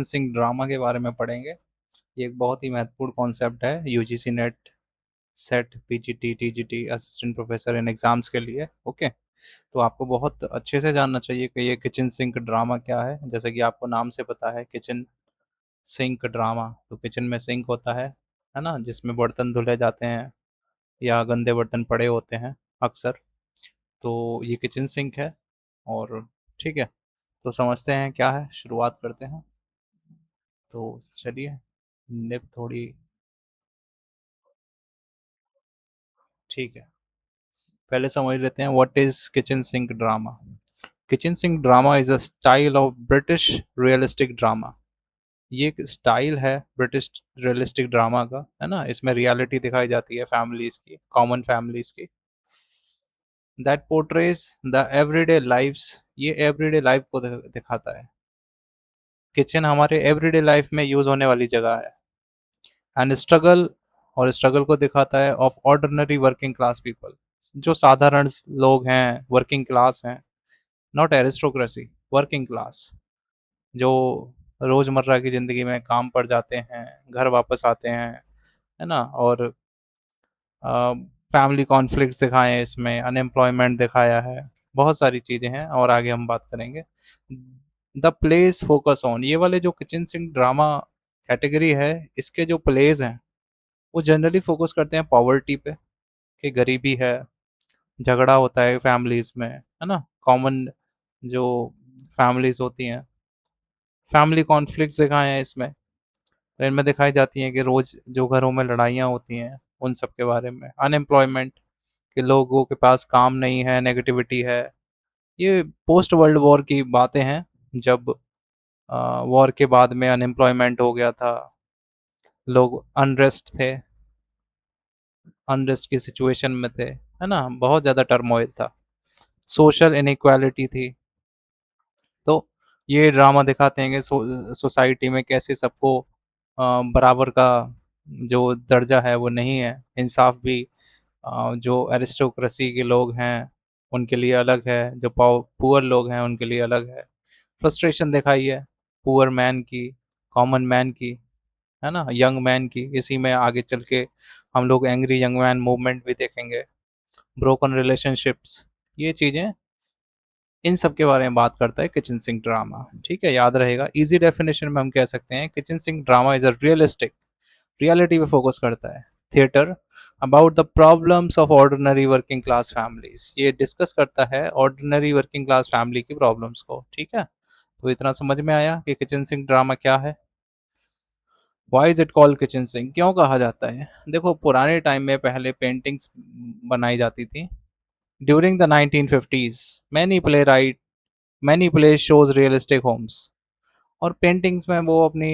Singh drama के बारे में पढ़ेंगे। ये एक बहुत ही महत्वपूर्ण कॉन्सेप्ट है UGC net, set, PGT, TGT, assistant professor in exams के लिए। ओके, तो आपको बहुत अच्छे से जानना चाहिए कि ये किचन सिंक ड्रामा क्या है। जैसे कि आपको नाम से पता है किचन सिंक ड्रामा, तो किचन में सिंक होता है ना, जिसमें बर्तन धुले जाते हैं या गंदे बर्तन पड़े होते हैं अक्सर। तो ये किचन सिंक है। और ठीक है, तो समझते हैं क्या है, शुरुआत करते हैं। तो चलिए, निप थोड़ी, ठीक है, पहले समझ लेते हैं what is kitchen sink drama. Kitchen sink drama is a style of British realistic drama. ये एक स्टाइल है ब्रिटिश रियलिस्टिक ड्रामा का, है ना। इसमें रियलिटी दिखाई जाती है फैमिलीज की, कॉमन फैमिलीज की, that portrays the everyday lifes. ये एवरीडे लाइफ को दिखाता है। किचन हमारे एवरीडे लाइफ में यूज होने वाली जगह है। एंड स्ट्रगल, और स्ट्रगल को दिखाता है of ordinary working class people, जो साधारण लोग हैं, वर्किंग क्लास हैं, नॉट एरिस्टोक्रेसी, वर्किंग क्लास, जो रोजमर्रा की जिंदगी में काम पर जाते हैं, घर वापस आते हैं, है ना। और फैमिली कॉन्फ्लिक्ट दिखाए हैं इसमें, अनएम्प्लॉयमेंट दिखाया है, बहुत सारी चीजें हैं और आगे हम बात करेंगे। द प्लेस फोकस ऑन, ये वाले जो किचन सिंक ड्रामा कैटेगरी है, इसके जो प्लेस हैं वो जनरली फोकस करते हैं पॉवर्टी पे, कि गरीबी है, झगड़ा होता है फैमिलीज में, है ना, कॉमन जो फैमिलीज होती हैं, फैमिली कॉन्फ्लिक्ट दिखाए हैं इसमें। तो इनमें दिखाई जाती हैं कि रोज जो घरों में लड़ाइयाँ होती हैं उन सब के बारे में, अनएम्प्लॉयमेंट, कि लोगों के पास काम नहीं है, नेगेटिविटी है। ये पोस्ट वर्ल्ड वॉर की बातें हैं, जब वॉर के बाद में अनएम्प्लॉयमेंट हो गया था, लोग अनरेस्ट थे, अनरेस्ट की सिचुएशन में थे, है ना, बहुत ज़्यादा टर्मोइल था, सोशल इनइक्वालिटी थी। तो ये ड्रामा दिखाते हैं कि सोसाइटी में कैसे सबको बराबर का जो दर्जा है वो नहीं है, इंसाफ भी जो एरिस्टोक्रेसी के लोग हैं उनके लिए अलग है, जो पुअर लोग हैं उनके लिए अलग है। फ्रस्ट्रेशन दिखाई है पुअर मैन की, कॉमन मैन की, है ना, यंग मैन की। इसी में आगे चल के हम लोग एंग्री यंग मैन मूवमेंट भी देखेंगे, ब्रोकन रिलेशनशिप्स, ये चीज़ें, इन सब के बारे में बात करता है किचन सिंक ड्रामा। ठीक है, याद रहेगा। इजी डेफिनेशन में हम कह सकते हैं kitchen sink drama is a realistic, reality पे फोकस करता है, theatre about the problems of ordinary working class families. ये डिस्कस करता है ऑर्डिनरी वर्किंग क्लास फैमिली की प्रॉब्लम्स को। ठीक है, तो इतना समझ में आया कि किचन सिंक ड्रामा क्या है। Why is it called kitchen sink, क्यों कहा जाता है। देखो, पुराने टाइम में पहले पेंटिंग्स बनाई जाती थी। During the 1950s many playwright, many plays shows realistic homes. और पेंटिंग्स में वो अपनी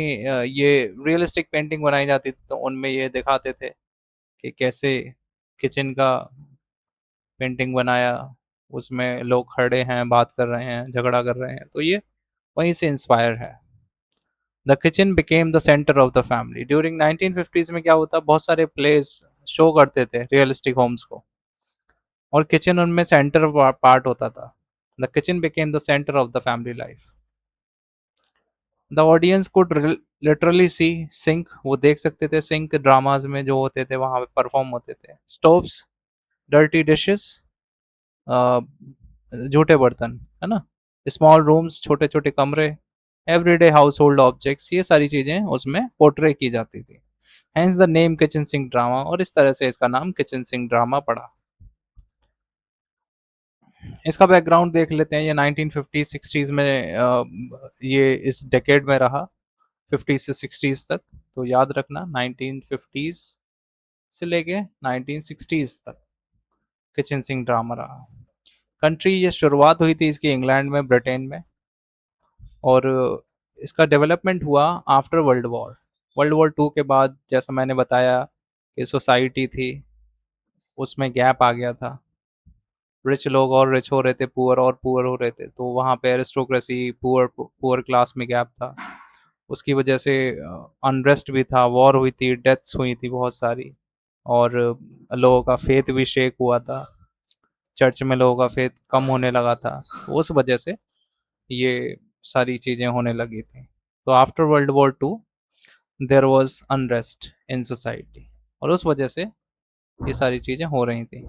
ये रियलिस्टिक पेंटिंग बनाई जाती थी, तो उनमें ये दिखाते थे कि कैसे किचन का पेंटिंग बनाया, उसमें लोग खड़े हैं, बात कर रहे हैं, झगड़ा कर रहे हैं। तो ये वहीं से इंस्पायर है। The kitchen became the centre of the family. During 1950s में क्या होता, बहुत सारे प्लेस शो करते थे रियलिस्टिक होम्स को, और किचन उनमें सेंटर पार्ट होता था। The kitchen became the centre of the family life. The audience could literally see sink, वो देख सकते थे सिंक ड्रामाज में जो होते थे, वहां पे परफॉर्म होते थे। स्टोव्स, डर्टी डिशेस, झूठे बर्तन, है ना, स्मॉल रूम्स, छोटे छोटे कमरे, एवरीडे हाउस होल्ड ऑब्जेक्ट्स, ये सारी चीजें उसमें पोर्ट्रे की जाती थी। Hence the name kitchen sink drama, और इस तरह से इसका नाम किचन सिंक ड्रामा पड़ा। इसका बैकग्राउंड देख लेते हैं। ये 1950 60s में ये इस डेकेड में रहा, 50 से 60s तक। तो याद रखना, 1950s से लेके 1960s तक किचन सिंह ड्रामा रहा। कंट्री, ये शुरुआत हुई थी इसकी इंग्लैंड में, ब्रिटेन में, और इसका डेवलपमेंट हुआ after world war. World war two के बाद, जैसा मैंने बताया कि सोसाइटी थी उसमें गैप आ गया था, रिच लोग और रिच हो रहे थे, पुअर और पुअर हो रहे थे, तो वहाँ पे एरिस्टोक्रेसी, पुअर पुअर क्लास में गैप था। उसकी वजह से अनरेस्ट भी था, वॉर हुई थी, डेथ्स हुई थी बहुत सारी, और लोगों का फेथ भी शेक हुआ था, चर्च में लोगों का फेथ कम होने लगा था। तो उस वजह से ये सारी चीज़ें होने लगी थी। तो after world war two there was unrest in society, और उस वजह से ये सारी चीज़ें हो रही थी।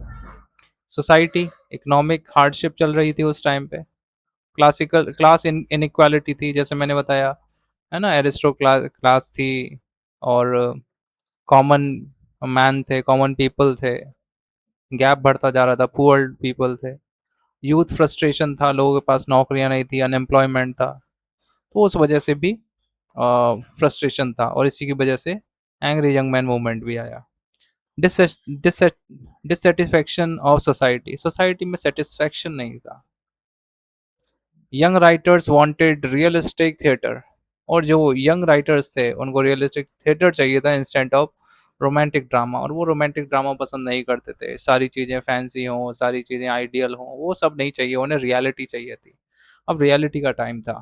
सोसाइटी इकोनॉमिक हार्डशिप चल रही थी उस टाइम पे, क्लासिकल क्लास इन इनइक्वालिटी थी, जैसे मैंने बताया, है ना, एरिस्टो क्लास थी, और कॉमन मैन थे, कॉमन पीपल थे, गैप बढ़ता जा रहा था, पुअर पीपल थे, यूथ फ्रस्ट्रेशन था, लोगों के पास नौकरियां नहीं थी, अनएम्प्लॉयमेंट था। तो उस वजह से भी फ्रस्ट्रेशन था, और इसी की वजह से एंग्री यंग मैन मूवमेंट भी आया। डिससेटिस्फेक्शन ऑफ सोसाइटी, सोसाइटी में सेटिस्फेक्शन नहीं था। Young writers wanted realistic theatre, और जो यंग राइटर्स थे उनको रियलिस्टिक थिएटर चाहिए था इंस्टेंट ऑफ रोमांटिक ड्रामा, और वो रोमांटिक ड्रामा पसंद नहीं करते थे, सारी चीज़ें फैंसी हों, सारी चीज़ें आइडियल हों, वो सब नहीं चाहिए, उन्हें रियलिटी चाहिए थी। अब रियलिटी का टाइम था,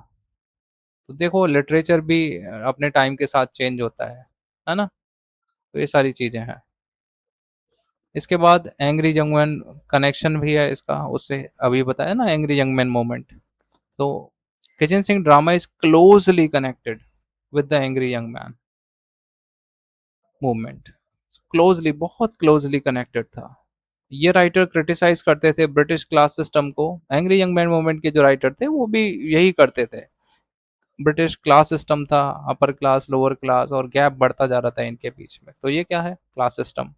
तो देखो लिटरेचर भी अपने टाइम के साथ चेंज होता है ना। तो ये सारी चीज़ें हैं। इसके बाद एंग्री यंग मैन कनेक्शन भी है इसका उससे, अभी बताया ना, एंग्री यंग मैन मोमेंट। तो kitchen sink drama is closely connected with the angry young man movement, closely, बहुत क्लोजली कनेक्टेड था। ये राइटर क्रिटिसाइज करते थे ब्रिटिश क्लास सिस्टम को, एंग्री यंग मैन मूवमेंट के जो राइटर थे वो भी यही करते थे। ब्रिटिश क्लास सिस्टम था, अपर क्लास लोअर क्लास, और गैप बढ़ता जा रहा था इनके बीच में। तो ये क्या है, class system.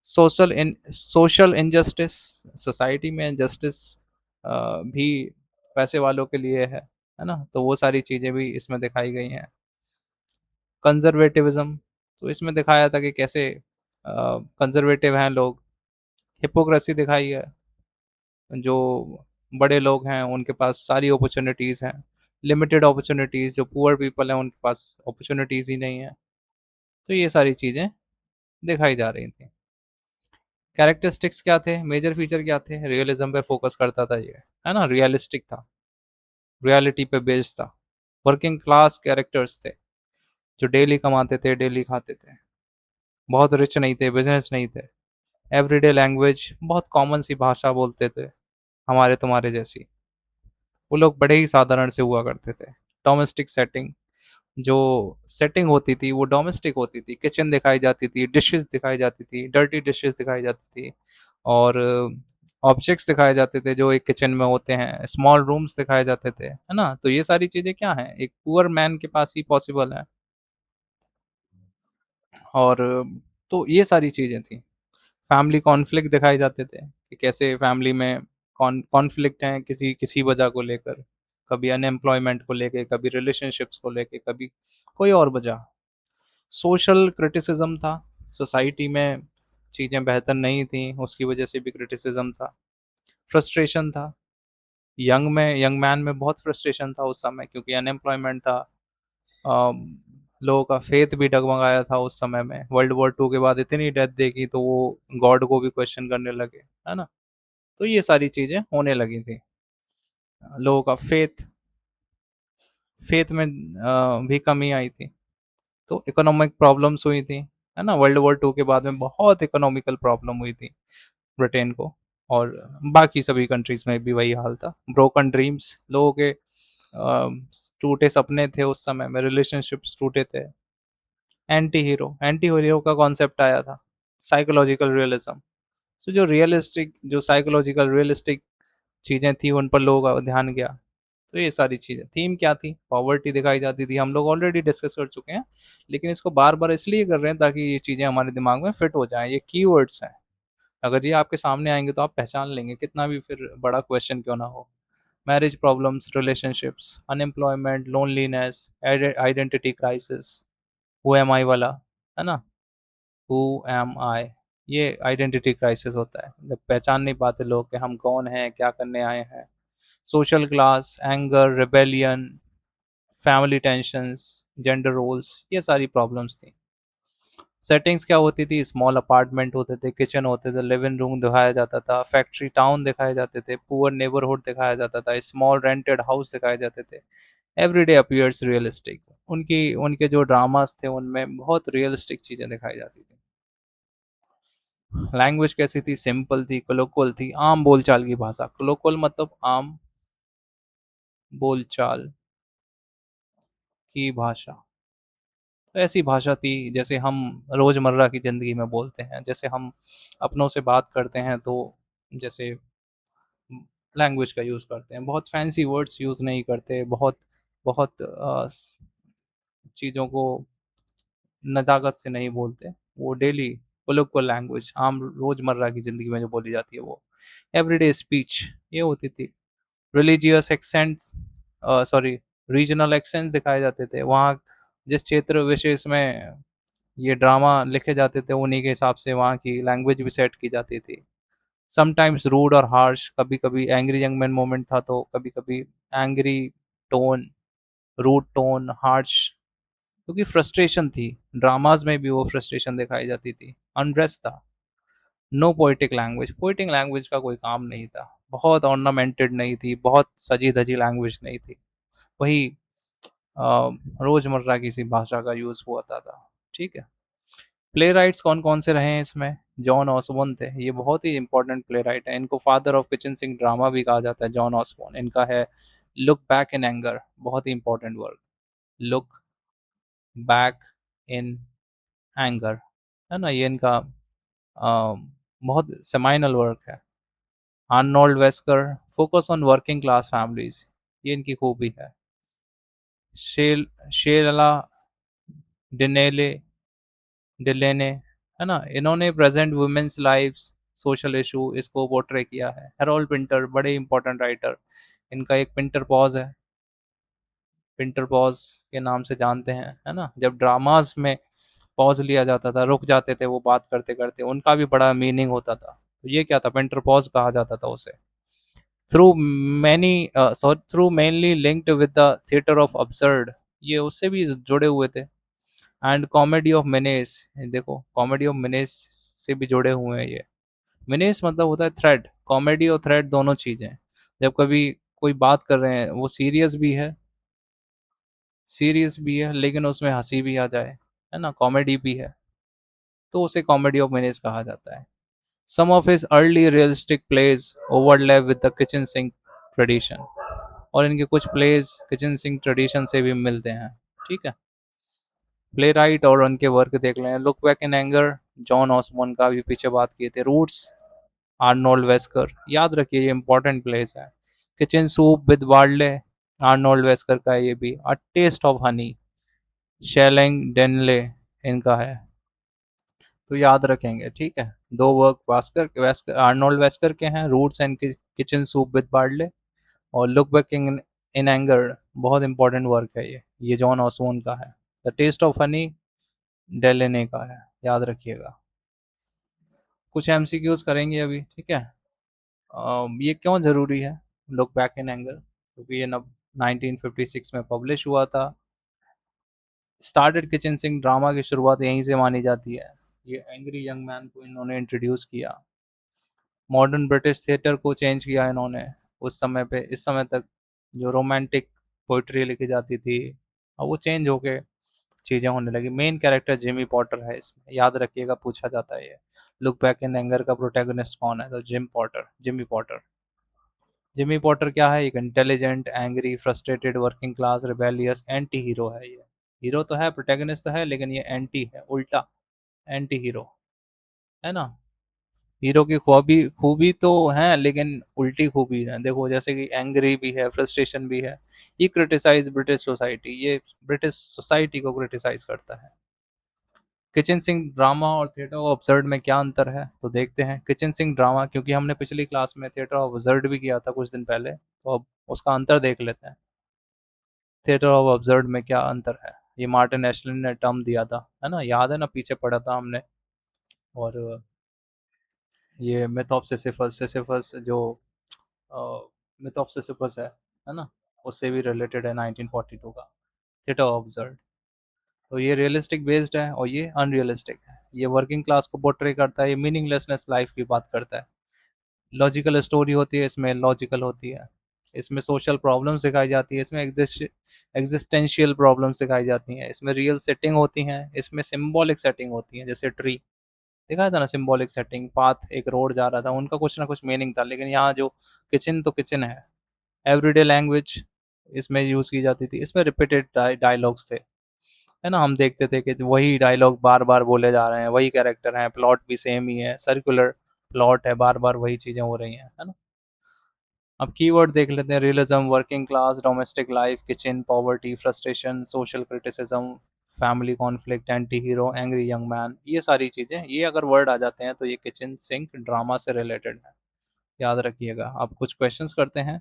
Social injustice, society में इनजस्टिस भी पैसे वालों के लिए है ना, तो वो सारी चीज़ें भी इसमें दिखाई गई हैं। कंजर्वेटिविज्म, तो इसमें दिखाया था कि कैसे कंजर्वेटिव हैं लोग। हिपोक्रेसी दिखाई है, जो बड़े लोग हैं उनके पास सारी अपॉर्चुनिटीज़ हैं, लिमिटेड अपॉर्चुनिटीज़, जो पुअर पीपल हैं उनके पास अपॉर्चुनिटीज़ ही नहीं है। तो ये सारी चीज़ें दिखाई जा रही थी। कैरेक्टरिस्टिक्स क्या थे, मेजर फीचर क्या थे, रियलिज्म पे फोकस करता था ये, है ना, रियलिस्टिक था, रियलिटी पे बेस्ड था। वर्किंग क्लास कैरेक्टर्स थे, जो डेली कमाते थे, डेली खाते थे, बहुत रिच नहीं थे, बिजनेस नहीं थे, एवरीडे लैंग्वेज, बहुत कॉमन सी भाषा बोलते थे, हमारे तुम्हारे जैसी। वो लोग बड़े ही साधारण से हुआ करते थे। डोमेस्टिक सेटिंग, जो सेटिंग होती थी वो डोमेस्टिक होती थी, किचन दिखाई जाती थी, डिशेस दिखाई जाती थी, डर्टी डिशेस दिखाई जाती थी, और ऑब्जेक्ट्स दिखाए जाते थे जो एक किचन में होते हैं, स्मॉल रूम्स दिखाए जाते थे, है ना। तो ये सारी चीज़ें क्या हैं, एक पुअर मैन के पास ही पॉसिबल है। और तो ये सारी चीज़ें थी। फैमिली कॉन्फ्लिक्ट दिखाए जाते थे कि कैसे फैमिली में कॉन्फ्लिक्ट हैं किसी किसी वजह को लेकर, कभी अनएम्प्लॉयमेंट को लेके, कभी रिलेशनशिप्स को लेके, कभी कोई और वजह। सोशल क्रिटिसिज्म था, सोसाइटी में चीज़ें बेहतर नहीं थी, उसकी वजह से भी क्रिटिसिज्म था। फ्रस्ट्रेशन था, यंग मैन में बहुत फ्रस्ट्रेशन था उस समय, क्योंकि अनएम्प्लॉयमेंट था। लोगों का फेथ भी डगमगाया था उस समय में, वर्ल्ड वॉर टू के बाद इतनी डेथ देखी तो वो गॉड को भी क्वेश्चन करने लगे, है ना। तो ये सारी चीज़ें होने लगी थी। लोगों का फेथ फेथ में भी कमी आई थी। तो इकोनॉमिक प्रॉब्लम्स हुई थी, है ना, वर्ल्ड वॉर टू के बाद में बहुत इकोनॉमिकल प्रॉब्लम हुई थी ब्रिटेन को, और बाकी सभी कंट्रीज में भी वही हाल था। ब्रोकन ड्रीम्स, लोगों के टूटे सपने थे उस समय में, रिलेशनशिप्स टूटे थे। एंटी हीरो का कॉन्सेप्ट आया था, साइकोलॉजिकल रियलिज्म। सो जो रियलिस्टिक, जो साइकोलॉजिकल रियलिस्टिक चीज़ें थी उन पर लोगों का ध्यान गया। तो ये सारी चीज़ें, थीम क्या थी, पॉवर्टी दिखाई जाती थी, हम लोग ऑलरेडी डिस्कस कर चुके हैं, लेकिन इसको बार बार इसलिए कर रहे हैं ताकि ये चीज़ें हमारे दिमाग में फिट हो जाएं, ये कीवर्ड्स हैं। अगर ये आपके सामने आएंगे तो आप पहचान लेंगे, कितना भी फिर बड़ा क्वेश्चन क्यों ना हो। Marriage problems, relationships, unemployment, loneliness, identity crisis, who am I वाला, है ना, हु एम आई, ये आइडेंटिटी क्राइसिस होता है जब पहचान नहीं पाते लोग कि हम कौन हैं, क्या करने आए हैं। Social class, anger, rebellion, family tensions, gender roles, ये सारी प्रॉब्लम्स थी। सेटिंग्स क्या होती थी, स्मॉल अपार्टमेंट होते थे, किचन होते थे, लिविंग रूम दिखाया जाता था, फैक्ट्री टाउन दिखाए जाते थे, पुअर नेबरहुड दिखाया जाता था, स्मॉल रेंटेड हाउस दिखाए जाते थे। एवरीडे अपीयर्स रियलिस्टिक, उनकी उनके जो ड्रामास थे उनमें बहुत रियलिस्टिक चीज़ें दिखाई जाती थी। लैंग्वेज कैसी थी, सिंपल थी, कोलोक्वल थी, आम बोलचाल की भाषा। कोलोक्वल मतलब आम बोलचाल, की भाषा। तो ऐसी भाषा थी जैसे हम रोज़मर्रा की ज़िंदगी में बोलते हैं, जैसे हम अपनों से बात करते हैं तो जैसे लैंग्वेज का यूज़ करते हैं, बहुत फैंसी वर्ड्स यूज़ नहीं करते, बहुत बहुत चीज़ों को नज़ाकत से नहीं बोलते, वो डेली कोलोquial लैंग्वेज आम रोज़मर्रा की ज़िंदगी में जो बोली जाती है वो एवरीडे स्पीच ये होती थी। Religious accents sorry regional accents दिखाए जाते थे वहाँ, जिस क्षेत्र विशेष में ये ड्रामा लिखे जाते थे उन्हीं के हिसाब से वहाँ की लैंग्वेज भी सेट की जाती थी। समटाइम्स रूड और हार्श, कभी कभी एंग्री यंग मैन मोमेंट था तो कभी कभी angry tone, rude tone, harsh, क्योंकि फ्रस्ट्रेशन थी। ड्रामाज में भी वो फ्रस्ट्रेशन दिखाई जाती थी, अनरेस्ट था। No poetic language, poetic language का कोई काम नहीं था, बहुत ऑर्नामेंटेड नहीं थी, बहुत सजी धजी लैंग्वेज नहीं थी। वही रोजमर्रा की सी भाषा का यूज हुआ था। ठीक है। प्ले राइट्स कौन कौन से रहे हैं इसमें? जॉन ऑसबोर्न थे, ये बहुत ही इंपॉर्टेंट प्ले राइट है, इनको father of kitchen sink drama भी कहा जाता है। जॉन ऑसबोर्न, इनका है लुक बैक इन एंगर, बहुत ही important work, look back in anger, है ना, ये इनका बहुत सेमाइनल वर्क है। Arnold Wesker, focus on working class families, ये इनकी खूबी है। शेल शेला डिनेले डिलेने, है ना, इन्होंने present women's lives social issue इसको पोर्ट्रे किया है। हेरोल्ड पिंटर, बड़े इंपॉर्टेंट राइटर, इनका एक पिंटर पॉज है, पिंटर पॉज के नाम से जानते हैं, है ना, जब ड्रामास में पॉज लिया जाता था, रुक जाते थे वो बात करते करते, उनका भी बड़ा मीनिंग होता था। तो ये क्या था, पिंटर पॉज कहा जाता था उसे। Through many through mainly linked with the theatre of absurd, ये उससे भी जुड़े हुए थे। एंड कॉमेडी ऑफ मिनेस, देखो कॉमेडी ऑफ मिनेस से भी जुड़े हुए हैं ये। मिनेस मतलब होता है थ्रेड, कॉमेडी और थ्रेड दोनों चीजें। जब कभी कोई बात कर रहे हैं वो सीरियस भी है लेकिन उसमें हंसी भी आ जाए, है ना, कॉमेडी भी है, तो उसे कॉमेडी ऑफ मिनेस कहा जाता है। Some of his early realistic plays overlap with the kitchen sink tradition, और इनके कुछ प्लेज किचन सिंक ट्रेडिशन से भी मिलते हैं। ठीक है। प्ले राइट और उनके वर्क देख लें। Look back in anger, John Osborne का भी पीछे बात किए थे। रूट्स, आर्नोल्ड वेस्कर, याद रखिए ये इंपॉर्टेंट प्लेस है। Kitchen soup with barley, Arnold Wesker का है ये भी। अ टेस्ट ऑफ हनी, शेलेंग डेनले इनका है, तो याद रखेंगे। ठीक है। दो वर्क वास्कर आर्नोल्ड वेस्कर के हैं, roots and kitchen soup with barley, और लुक बैक इन एंगर, बहुत इंपॉर्टेंट वर्क है ये जॉन ऑसबोर्न का है। The taste of honey Delaney का है, याद रखिएगा। कुछ एमसीक्यूज करेंगे अभी। ठीक है। ये क्यों ज़रूरी है लुक बैक इन एंगर, क्योंकि ये 1956 में पब्लिश हुआ था। स्टार्टेड किचन सिंह ड्रामा की शुरुआत यहीं से मानी जाती है। ये एंग्री यंग मैन को इन्होंने इंट्रोड्यूस किया, मॉडर्न ब्रिटिश थिएटर को चेंज किया इन्होंने। उस समय पे इस समय तक जो रोमांटिक पोइट्री लिखी जाती थी, अब वो चेंज होके चीज़ें होने लगी। मेन कैरेक्टर जिमी पॉटर है इसमें, याद रखिएगा, पूछा जाता है ये। लुक बैक इन एंगर का प्रोटैगनिस्ट कौन है? तो जिमी पॉटर। जिमी पॉटर क्या है? एक intelligent, angry, frustrated, working class, rebellious anti hero है ये। हीरो तो है, प्रोटैगनिस्ट तो है, लेकिन ये एंटी है, उल्टा एंटी हीरो, है ना। हीरो की खूबी खूबी तो है लेकिन उल्टी खूबी है, देखो जैसे कि एंग्री भी है, फ्रस्ट्रेशन भी है। ये क्रिटिसाइज ब्रिटिश सोसाइटी, ये ब्रिटिश सोसाइटी को क्रिटिसाइज करता है। किचन सिंह ड्रामा और थिएटर ऑफ अब्सर्ड में क्या अंतर है, तो देखते हैं। किचन सिंह ड्रामा, क्योंकि हमने पिछली क्लास में थिएटर ऑफ अब्सर्ड भी किया था कुछ दिन पहले, तो अब उसका अंतर देख लेते हैं। थिएटर ऑफ अब्सर्ड में क्या अंतर है, ये मार्टिन एशलिन ने टर्म दिया था, है ना, याद है ना, पीछे पढ़ा था हमने। और ये मिथ ऑफ सिसिफस जो मिथ ऑफ सिसिफस है ना, उससे भी रिलेटेड है 1942 का थिएटर ऑफ अब्सर्ड। तो ये रियलिस्टिक बेस्ड है और ये अनरियलिस्टिक है। ये वर्किंग क्लास को पोर्ट्रे करता है, ये मीनिंगलेसनेस लाइफ की बात करता है। लॉजिकल स्टोरी होती है इसमें, लॉजिकल होती है इसमें। सोशल प्रॉब्लम्स दिखाई जाती है इसमें, एग्जिस्टेंशियल प्रॉब्लम्स दिखाई जाती हैं इसमें। रियल सेटिंग होती हैं इसमें, सिंबॉलिक सेटिंग होती है, जैसे ट्री दिखाया था ना, सिंबॉलिक सेटिंग, पाथ एक रोड जा रहा था, उनका कुछ ना कुछ मीनिंग था। लेकिन यहाँ जो किचन तो किचन है, एवरीडे लैंग्वेज, इसमें यूज़ की जाती थी। इसमें रिपीटेड डायलॉग्स थे, है ना? हम देखते थे कि वही डायलॉग बार-बार बोले जा रहे हैं, वही कैरेक्टर हैं, प्लॉट भी सेम ही है, सर्कुलर प्लॉट है, बार-बार वही चीज़ें हो रही हैं, है ना? अब कीवर्ड देख लेते हैं, realism, working class, domestic life, kitchen, poverty, frustration, social criticism, family conflict, anti hero, angry young man, ये सारी चीज़ें, ये अगर वर्ड आ जाते हैं तो ये किचन सिंक ड्रामा से रिलेटेड है। याद रखिएगा। अब कुछ क्वेश्चंस करते हैं।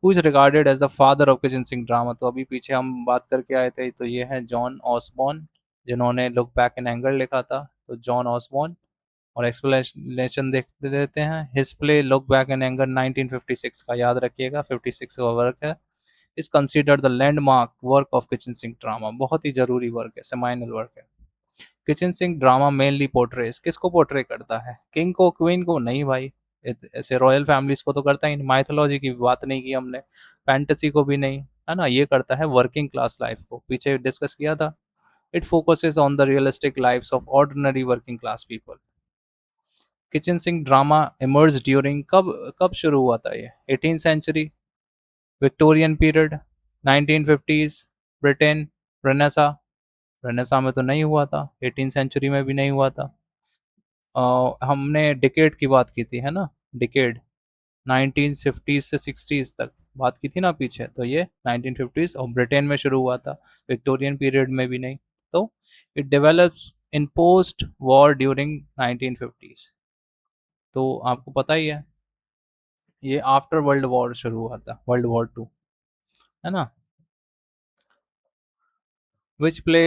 Who is regarded as the father of kitchen sink drama? तो अभी पीछे हम बात करके आए थे, तो ये है जॉन ऑसबॉर्न, जिन्होंने लुक बैक इन एंगर लिखा था। तो जॉन ऑसबॉर्न, और एक्सप्लेनेशन देख देते हैं। His play look back in anger 1956 का, याद रखिएगा, 56 का वर्क है। Is considered the landmark work of kitchen sink drama, बहुत ही जरूरी वर्क है, सेमाइनल वर्क है। Kitchen sink drama mainly portrays, किसको पोर्ट्रे करता है? किंग को, क्वीन को? नहीं भाई, ऐसे रॉयल फैमिलीज को तो करता ही नहीं। माइथोलॉजी की बात नहीं की हमने, फैंटेसी को भी नहीं, है ना? ये करता है वर्किंग क्लास लाइफ को, पीछे डिस्कस किया था। It focuses on the realistic lives of ordinary working class people. Kitchen sink drama emerge during, कब कब शुरू हुआ था ये? 18th century, Victorian period, 1950s, Britain, Renaissance? Renaissance में तो नहीं हुआ था, 18th सेंचुरी में भी नहीं हुआ था। हमने डिकेड की बात की थी, है ना? डिकेड 1950s से 60s तक बात की थी ना पीछे, तो ये 1950s और ब्रिटेन में शुरू हुआ था, विक्टोरियन पीरियड में भी नहीं। तो it develops in post war during 1950s। तो आपको पता ही है, ये आफ्टर वर्ल्ड वॉर शुरू हुआ था, वर्ल्ड वॉर टू, है ना? Which play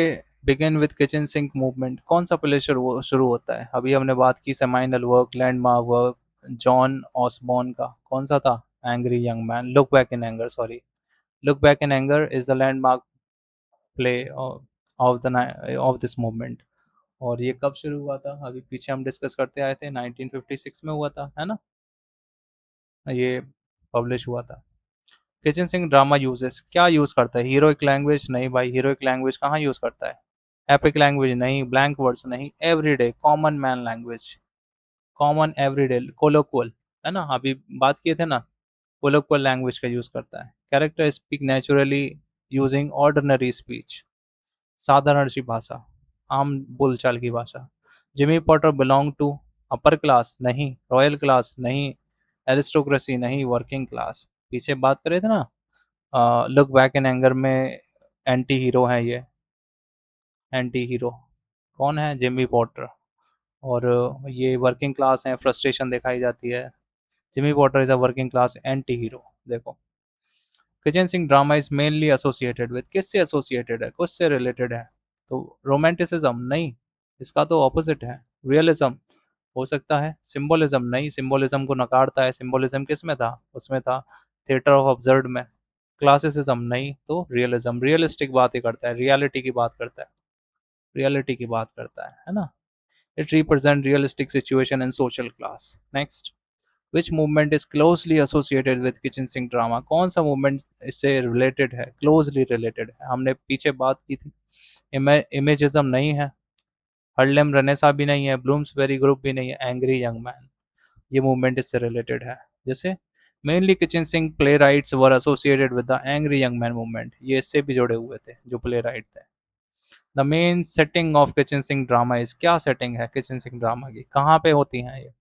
begin with kitchen sink movement, कौन सा प्ले शुरू होता है? अभी हमने बात की seminal work, landmark work, John Osborne का, कौन सा था? Angry young man, look back in anger, sorry, look back in anger is the landmark play of this movement. और ये कब शुरू हुआ था? अभी पीछे हम डिस्कस करते आए थे, 1956 में हुआ था, है ना? ये पब्लिश हुआ था। किचन सिंह ड्रामा यूजेस, क्या यूज़ करता है? Heroic language? नहीं भाई, हीरोइक लैंग्वेज कहाँ यूज़ करता है? Epic language? नहीं। Blank words? नहीं। Everyday common man language, common everyday colloquial, है ना? अभी बात किए थे ना, कोलोक्वल लैंग्वेज का यूज़ करता है। Character speak naturally using ordinary speech, साधारण सी भाषा, आम बोलचाल की भाषा। Jimmy Porter belong to upper class? नहीं। Royal class? नहीं। एरिस्टोक्रेसी? नहीं। Working class? पीछे बात करे थे ना, लुक बैक इन एंगर में एंटी हीरो है ये, एंटी हीरो कौन है? Jimmy Porter. और ये वर्किंग क्लास है, फ्रस्ट्रेशन दिखाई जाती है। Jimmy Porter is a working class anti hero. देखो, kitchen sink drama is mainly associated with, किससे एसोसिएटेड है, किससे रिलेटेड है? तो रोमांटिसिज्म? नहीं, इसका तो ऑपोजिट है। रियलिज्म हो सकता है। सिंबोलिज्म? नहीं, सिंबोलिज्म को नकारता है। सिंबोलिज्म किस में था? उसमें था थिएटर ऑफ ऑब्जर्व में। क्लासिसिज्म? नहीं। तो रियलिज्म, रियलिस्टिक बातें करता है, रियलिटी की बात करता है, रियलिटी की बात करता है ना? It represent realistic situation in social class. Next, which movement is closely associated with kitchen sink drama, कौन सा मूवमेंट इससे रिलेटेड है, क्लोजली रिलेटेड है? हमने पीछे बात की थी। इमेजिज्म? नहीं है। हर्लेम रेनेसा भी नहीं है। ब्लूम्सबेरी ग्रुप भी नहीं है। एंग्री यंग मैन, ये मूवमेंट इससे रिलेटेड है। जैसे mainly kitchen sink playwrights were associated with the angry young man movement, ये इससे भी जुड़े हुए थे जो प्ले राइट थे। The main setting of kitchen sink drama is, क्या सेटिंग है किचन सिंक ड्रामा की? कहाँ पे होती हैं ये?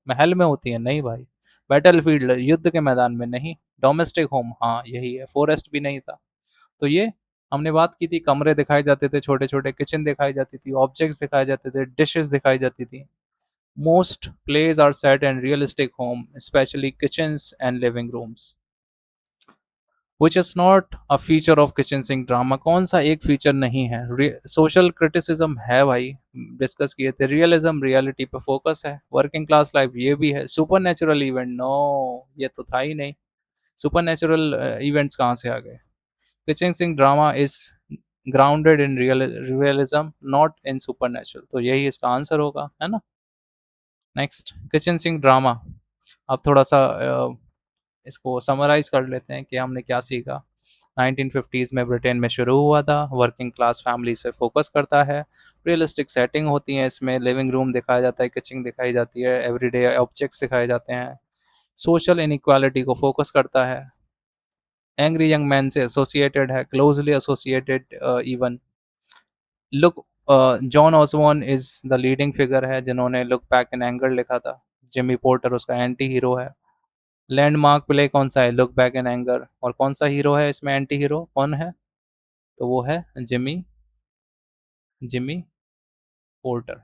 महल में होती है? नहीं भाई। बैटल फील्ड, युद्ध के मैदान में? नहीं। Domestic home? हाँ यही है। फॉरेस्ट भी नहीं था। तो ये हमने बात की थी, कमरे दिखाए जाते थे छोटे छोटे, किचन दिखाई जाती थी, ऑब्जेक्ट्स दिखाए जाते थे, डिशेस दिखाई जाती थी। Most plays are set in realistic home, specially kitchens and living rooms. Which is not a feature of kitchen sink drama, कौन सा एक फीचर नहीं है? सोशल क्रिटिसिज्म है भाई, डिस्कस किए थे। रियलिज्म, रियलिटी पे फोकस है। वर्किंग क्लास लाइफ, ये भी है। Super natural event? नो, ये तो था ही नहीं। सुपर नेचुरल इवेंट्स कहाँ से आ गए? Kitchen sink drama is grounded in realism, not in supernatural, तो यही इसका आंसर होगा, है ना? नेक्स्ट, किचन सिंक ड्रामा, अब थोड़ा सा इसको समराइज कर लेते हैं कि हमने क्या सीखा। 1950s में ब्रिटेन में शुरू हुआ था, वर्किंग क्लास फैमिलीज पे फोकस करता है, रियलिस्टिक सेटिंग होती है इसमें, लिविंग रूम दिखाया जाता है, किचन दिखाई जाती है, एवरीडे ऑब्जेक्ट्स दिखाए जाते हैं, सोशल इनइक्वालिटी को फोकस करता है, एंग्री यंग मैन से एसोसिएटेड है, closely associated even. Look, John Osborne is the leading figure है जिन्होंने लुक बैक इन एंगर लिखा था। जिमी पोर्टर उसका एंटी हीरो है। लैंडमार्क प्ले कौन सा है? Look back in anger. और कौन सा हीरो है इसमें, एंटी हीरो कौन है? तो वो है जिमी जिमी पोर्टर।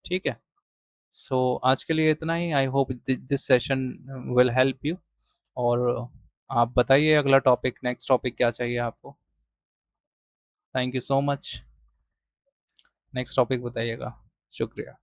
ठीक है। सो आज के लिए इतना ही। I hope this session will help you. और आप बताइए अगला टॉपिक, नेक्स्ट टॉपिक क्या चाहिए आपको? Thank you so much. Next topic बताइएगा। शुक्रिया।